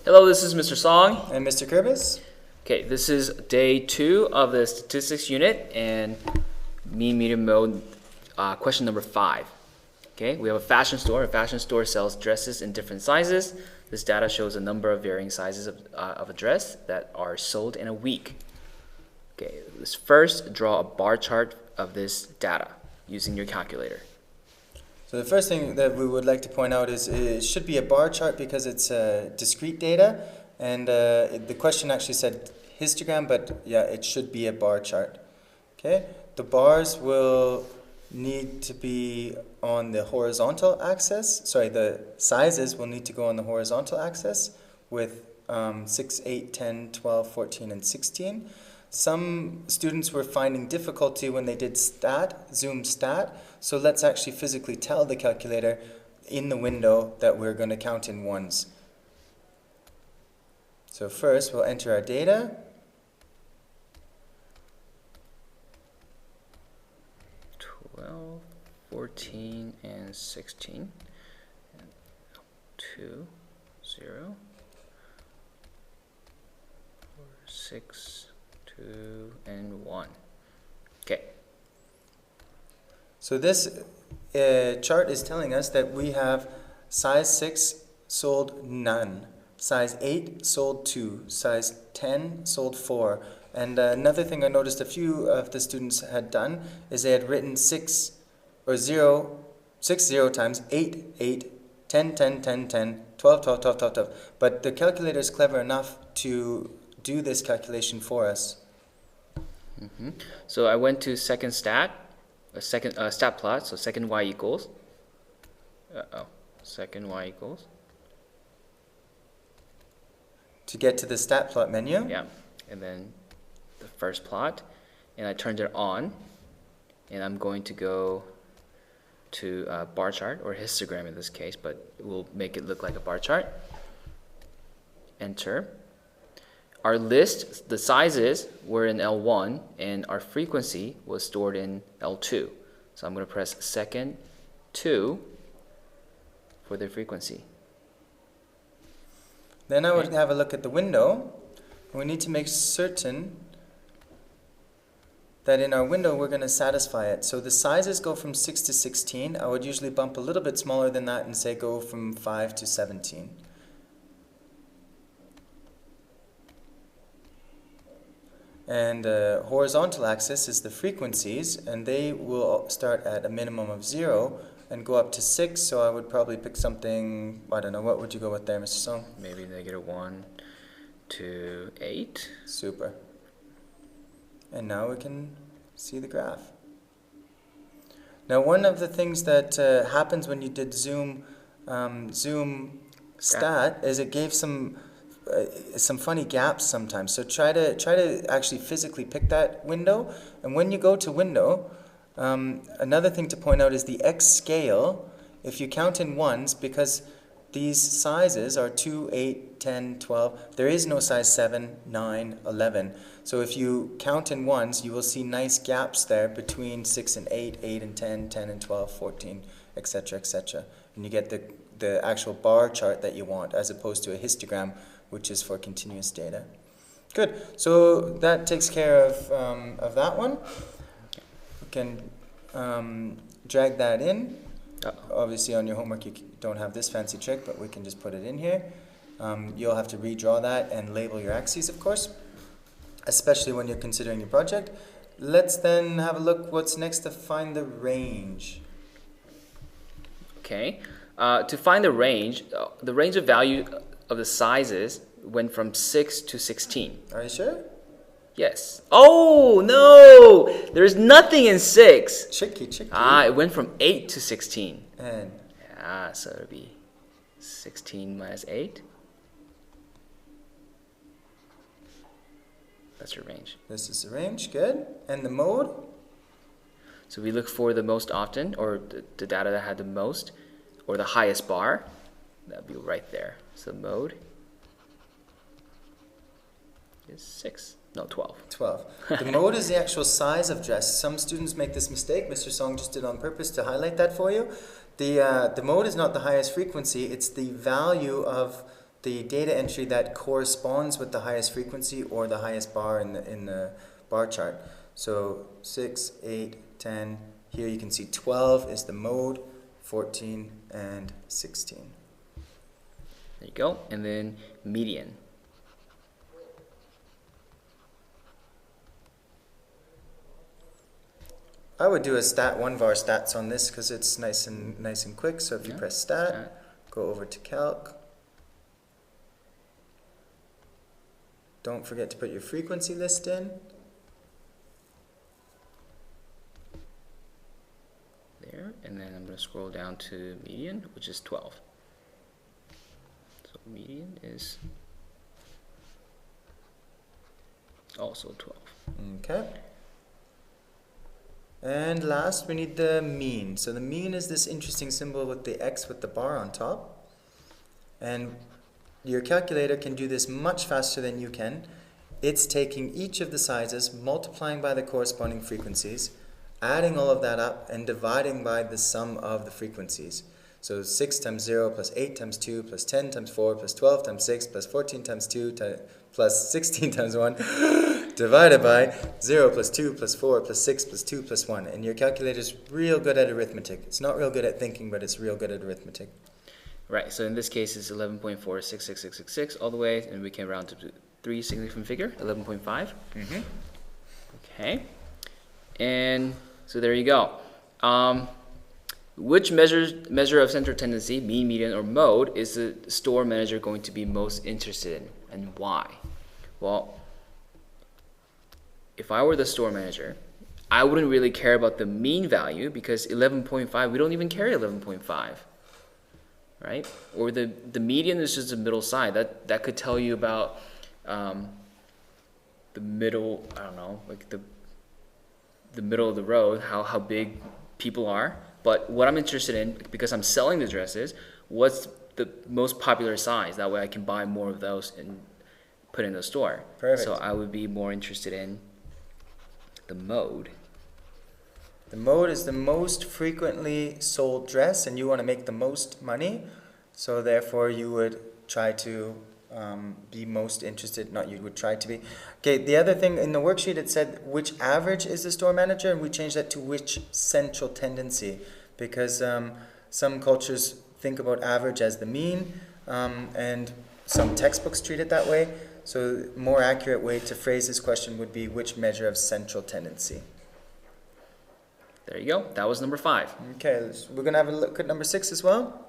Hello, this is Mr. Song. And Mr. Kurbis. Okay, this is day 2 of the statistics unit and mean median mode question number 5. Okay, we have a fashion store. A fashion store sells dresses in different sizes. This data shows a number of varying sizes of a dress that are sold in a week. Okay, let's first draw a bar chart of this data using your calculator. So the first thing that we would like to point out is it should be a bar chart because it's discrete data, and the question actually said histogram, but yeah, it should be a bar chart. Okay, the bars will need to be on the horizontal axis. Sorry, the sizes will need to go on the horizontal axis with 6, 8, 10, 12, 14, and 16. Some students were finding difficulty when they did zoom stat, so let's actually physically tell the calculator in the window that we're going to count in ones. So first we'll enter our data. 12, 14, and 16. And 2, 0, 4, 6, 2, and 1. Okay. So this chart is telling us that we have size 6 sold none, size 8 sold 2, size 10 sold 4. And another thing I noticed a few of the students had done is they had written 6 0 times 8, 8, 10, 10, 10, 10, 12, 12, 12, 12, 12. But the calculator is clever enough to do this calculation for us. So I went to second stat plot, so second y equals. Second y equals. To get to the stat plot menu. Yeah, and then the first plot, and I turned it on, and I'm going to go to a bar chart, or histogram in this case, but we'll make it look like a bar chart. Enter. Our list, the sizes were in L1, and our frequency was stored in L2. So I'm going to press second 2 for the frequency. Then I would have a look at the window. We need to make certain that in our window we're going to satisfy it. So the sizes go from 6 to 16. I would usually bump a little bit smaller than that and say go from 5 to 17. And horizontal axis is the frequencies, and they will start at a minimum of 0 and go up to 6. So I would probably pick something, I don't know, what would you go with there, Mr. Song? Maybe -1 to 8. Super. And now we can see the graph. Now one of the things that happens when you did zoom stat is it gave some funny gaps sometimes. So try to actually physically pick that window. And when you go to window, another thing to point out is the X scale. If you count in ones, because these sizes are 2, 8, 10, 12. There is no size 7, 9, 11. So if you count in ones, you will see nice gaps there between 6 and 8, 8 and 10, 10 and 12, 14, etc., etc. And you get the actual bar chart that you want, as opposed to a histogram, which is for continuous data. Good. So that takes care of that one. We can drag that in. Obviously on your homework you don't have this fancy trick, but we can just put it in here. You'll have to redraw that and label your axes, of course, especially when you're considering your project. Let's then have a look what's next to find the range. Okay. To find the range of value of the sizes went from 6 to 16. Are you sure? Yes. Oh, no! There's nothing in 6. Tricky. It went from 8 to 16. And? Yeah, so it'll be 16 minus 8. That's your range. This is the range, good. And the mode? So we look for the most often, or the data that had the most, or the highest bar. That'll be right there. So mode is 6. No, 12. 12. The mode is the actual size of dress. Some students make this mistake. Mr. Song just did on purpose to highlight that for you. The mode is not the highest frequency. It's the value of the data entry that corresponds with the highest frequency or the highest bar in the bar chart. So 6, 8, 10. Here you can see 12 is the mode, 14 and 16. There you go. And then median. I would do a one var stats on this because it's nice and quick. So if you press stat, go over to calc. Don't forget to put your frequency list in. There, and then I'm going to scroll down to median, which is 12. So median is also 12. Okay. And last, we need the mean. So the mean is this interesting symbol with the X with the bar on top. And your calculator can do this much faster than you can. It's taking each of the sizes, multiplying by the corresponding frequencies, adding all of that up, and dividing by the sum of the frequencies. So 6 times 0 plus 8 times 2 plus 10 times 4 plus 12 times 6 plus 14 times 2 plus 16 times 1 divided by 0 plus 2 plus 4 plus 6 plus 2 plus 1. And your calculator's real good at arithmetic. It's not real good at thinking, but it's real good at arithmetic. Right, so in this case it's 11.466666 all the way, and we can round to 3 significant figure, 11.5. Mm-hmm. Okay, and so there you go. Which measure of central tendency, mean, median, or mode, is the store manager going to be most interested in, and why? Well, if I were the store manager, I wouldn't really care about the mean value because 11.5, we don't even carry 11.5, right? Or the median is just the middle side. That could tell you about the middle, I don't know, like the middle of the road, how big people are. But what I'm interested in, because I'm selling the dresses, what's the most popular size? That way I can buy more of those and put in the store. Perfect. So I would be more interested in the mode. The mode is the most frequently sold dress, and you want to make the most money. So therefore you would try to be most interested, not you would try to be. Okay, the other thing in the worksheet, it said which average is the store manager, and we changed that to which central tendency, because some cultures think about average as the mean, and some textbooks treat it that way. So a more accurate way to phrase this question would be which measure of central tendency. There you go. That was number 5. Okay, we're going to have a look at number 6 as well.